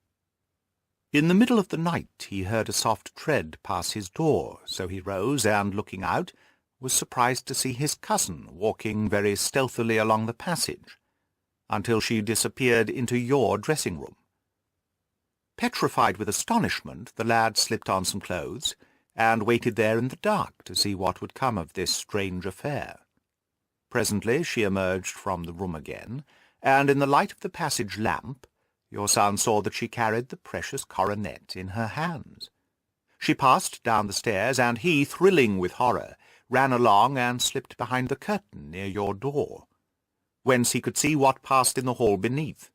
Speaker 2: In the middle of the night he heard a soft tread pass his door, so he rose and, looking out, was surprised to see his cousin walking very stealthily along the passage, until she disappeared into your dressing-room. Petrified with astonishment, the lad slipped on some clothes, and waited there in the dark to see what would come of this strange affair. Presently she emerged from the room again, and in the light of the passage lamp your son saw that she carried the precious coronet in her hands. She passed down the stairs, and he, thrilling with horror, ran along and slipped behind the curtain near your door, whence he could see what passed in the hall beneath.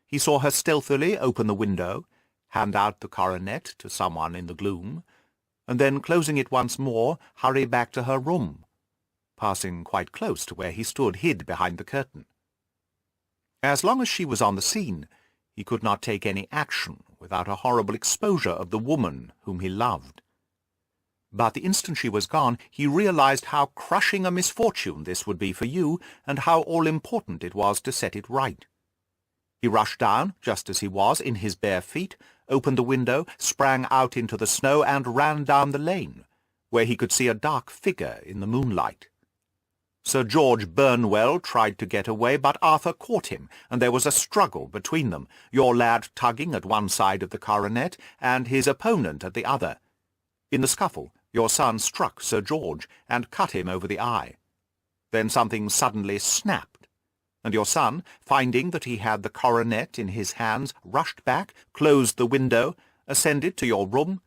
Speaker 2: He saw her stealthily open the window, hand out the coronet to someone in the gloom, and then, closing it once more, hurry back to her room, passing quite close to where he stood hid behind the curtain. As long as she was on the scene, he could not take any action without a horrible exposure of the woman whom he loved. But the instant she was gone, he realized how crushing a misfortune this would be for you, and how all-important it was to set it right. He rushed down, just as he was, in his bare feet, opened the window, sprang out into the snow, and ran down the lane, where he could see a dark figure in the moonlight. Sir George Burnwell tried to get away, but Arthur caught him, and there was a struggle between them, your lad tugging at one side of the coronet, and his opponent at the other. In the scuffle, your son struck Sir George, and cut him over the eye. Then something suddenly snapped, and your son, finding that he had the coronet in his hands, rushed back, closed the window, ascended to your room,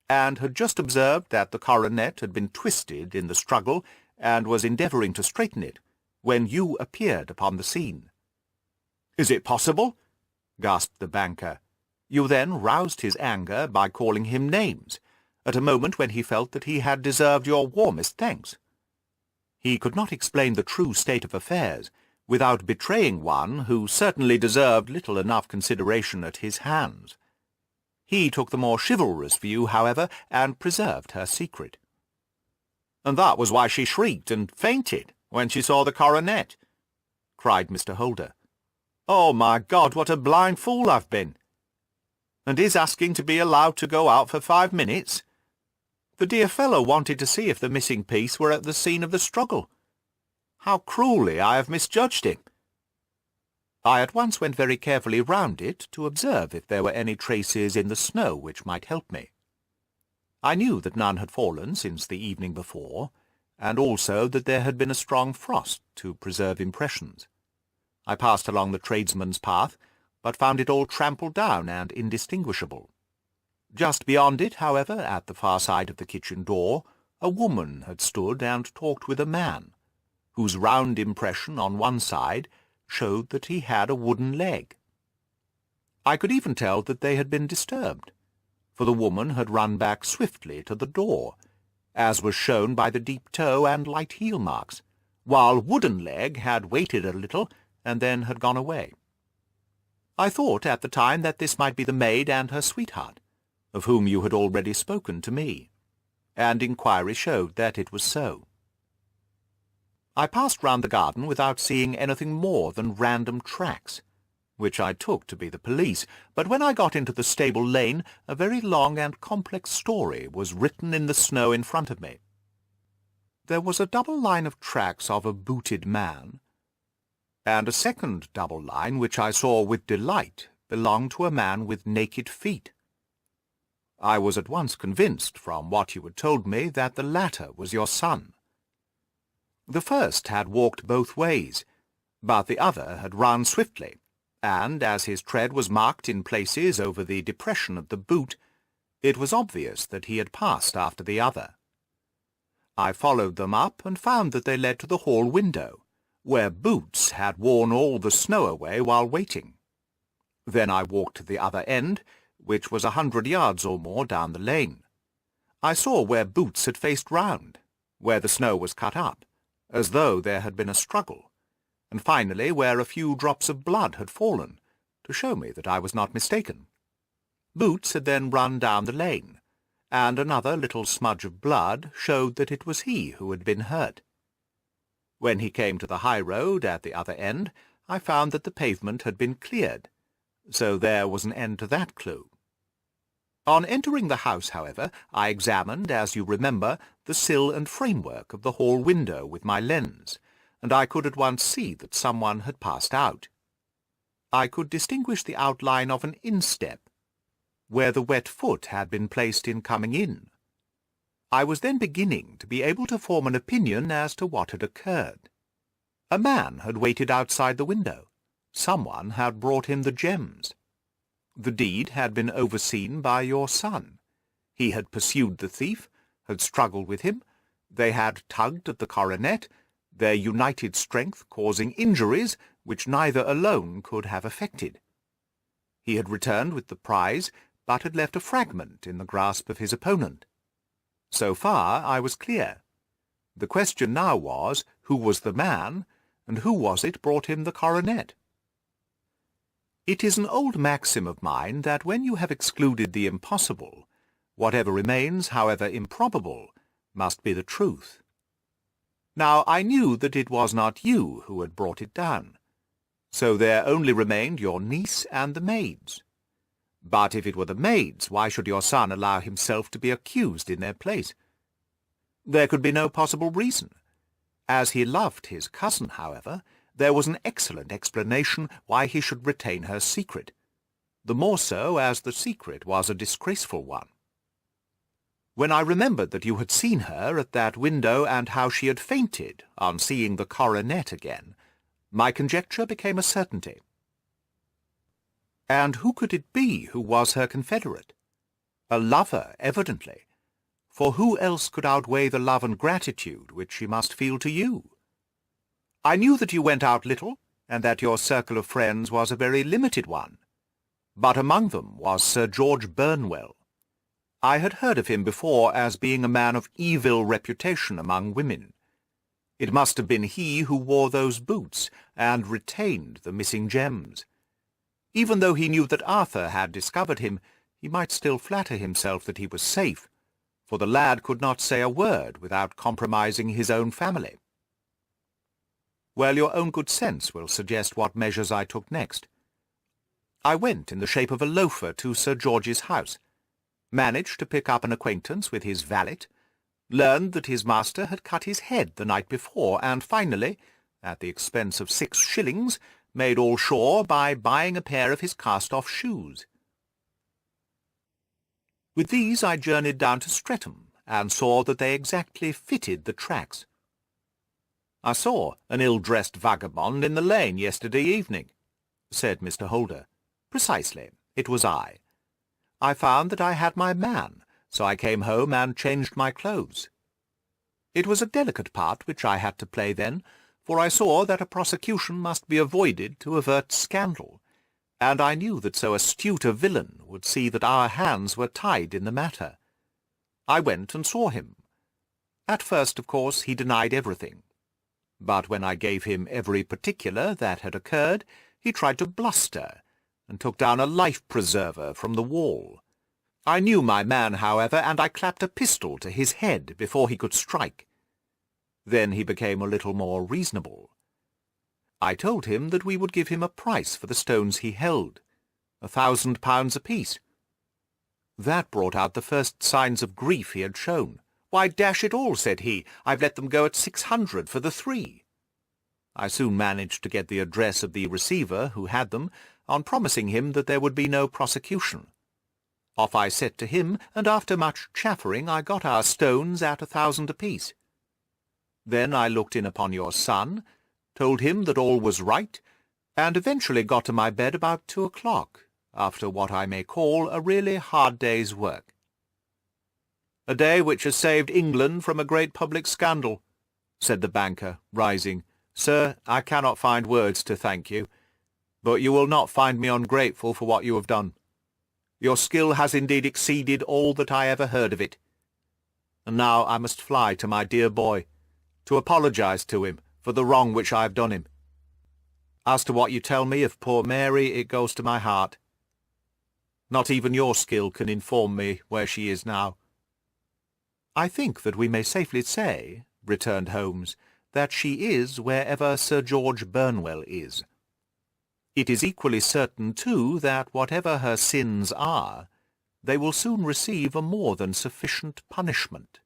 Speaker 2: and had just observed that the coronet had been twisted in the struggle, and was endeavouring to straighten it, when you appeared upon the scene. "Is it possible?" gasped the banker. You then roused his anger by calling him names, at a moment when he felt that he had deserved your warmest thanks. He could not explain the true state of affairs without betraying one who certainly deserved little enough consideration at his hands. He took the more chivalrous view, however, and preserved her secret. "And that was why she shrieked and fainted when she saw the coronet," cried Mr. Holder. "Oh, my God, what a blind fool I've been! And is asking to be allowed to go out for 5 minutes? The dear fellow wanted to see if the missing piece were at the scene of the struggle. How cruelly I have misjudged him!" I at once went very carefully round it to observe if there were any traces in the snow which might help me. I knew that none had fallen since the evening before, and also that there had been a strong frost to preserve impressions. I passed along the tradesman's path, but found it all trampled down and indistinguishable. Just beyond it, however, at the far side of the kitchen door, a woman had stood and talked with a man, whose round impression on one side showed that he had a wooden leg. I could even tell that they had been disturbed,
Speaker 1: for the woman had run back swiftly to the door, as was shown by the deep toe and light heel marks, while Wooden Leg had waited a little and then had gone away. I thought at the time that this might be the maid and her sweetheart, of whom you had already spoken to me, and inquiry showed that it was so. I passed round the garden without seeing anything more than random tracks, which I took to be the police, but when I got into the stable lane a very long and complex story was written in the snow in front of me. There was a double line of tracks of a booted man, and a second double line, which I saw with delight, belonged to a man with naked feet. I was at once convinced, from what you had told me, that the latter was your son. The first had walked both ways, but the other had run swiftly, and as his tread was marked in places over the depression of the boot, it was obvious that he had passed after the other. I followed them up and found that they led to the hall window, where Boots had worn all the snow away while waiting. Then I walked to the other end, which was 100 yards or more down the lane. I saw where Boots had faced round, where the snow was cut up, as though there had been a struggle, and finally where a few drops of blood had fallen, to show me that I was not mistaken. Boots had then run down the lane, and another little smudge of blood showed that it was he who had been hurt. When he came to the high road at the other end, I found that the pavement had been cleared, so there was an end to that clue. On entering the house, however, I examined, as you remember, the sill and framework of the hall window with my lens, and I could at once see that someone had passed out. I could distinguish the outline of an instep, where the wet foot had been placed in coming in. I was then beginning to be able to form an opinion as to what had occurred. A man had waited outside the window. Someone had brought him the gems. The deed had been overseen by your son. He had pursued the thief, had struggled with him. They had tugged at the coronet, their united strength causing injuries which neither alone could have effected. He had returned with the prize, but had left a fragment in the grasp of his opponent. So far I was clear. The question now was, who was the man, and who was it brought him the coronet? It is an old maxim of mine that when you have excluded the impossible, whatever remains, however improbable, must be the truth. Now I knew that it was not you who had brought it down, so there only remained your niece and the maids. But if it were the maids, why should your son allow himself to be accused in their place? There could be no possible reason. As he loved his cousin, however, there was an excellent explanation why he should retain her secret, the more so as the secret was a disgraceful one. When I remembered that you had seen her at that window and how she had fainted on seeing the coronet again, my conjecture became a certainty. And who could it be who was her confederate? A lover, evidently, for who else could outweigh the love and gratitude which she must feel to you? I knew that you went out little, and that your circle of friends was a very limited one, but among them was Sir George Burnwell. I had heard of him before as being a man of evil reputation among women. It must have been he who wore those boots and retained the missing gems. Even though he knew that Arthur had discovered him, he might still flatter himself that he was safe, for the lad could not say a word without compromising his own family. Well, your own good sense will suggest what measures I took next. I went in the shape of a loafer to Sir George's house, managed to pick up an acquaintance with his valet, learned that his master had cut his head the night before, and finally, at the expense of 6 shillings, made all sure by buying a pair of his cast-off shoes. With these I journeyed down to Streatham, and saw that they exactly fitted the tracks. I saw an ill-dressed vagabond in the lane yesterday evening, said Mr. Holder. Precisely, it was I. I found that I had my man, so I came home and changed my clothes. It was a delicate part which I had to play then, for I saw that a prosecution must be avoided to avert scandal, and I knew that so astute a villain would see that our hands were tied in the matter. I went and saw him. At first, of course, he denied everything. But when I gave him every particular that had occurred, he tried to bluster, and took down a life-preserver from the wall. I knew my man, however, and I clapped a pistol to his head before he could strike. Then he became a little more reasonable. I told him that we would give him a price for the stones he held, £1,000 apiece. That brought out the first signs of grief he had shown. "Why, dash it all," said he, "I've let them go at 600 for the 3. I soon managed to get the address of the receiver who had them, on promising him that there would be no prosecution. Off I set to him, and after much chaffering I got our stones at 1,000 apiece. Then I looked in upon your son, told him that all was right, and eventually got to my bed about 2 o'clock, after what I may call a really hard day's work. A day which has saved England from a great public scandal," said the banker, rising. "Sir, I cannot find words to thank you, but you will not find me ungrateful for what you have done. Your skill has indeed exceeded all that I ever heard of it. And now I must fly to my dear boy, to apologize to him for the wrong which I have done him. As to what you tell me of poor Mary, it goes to my heart. Not even your skill can inform me where she is now." "I think that we may safely say," returned Holmes, "that she is wherever Sir George Burnwell is. It is equally certain, too, that whatever her sins are, they will soon receive a more than sufficient punishment."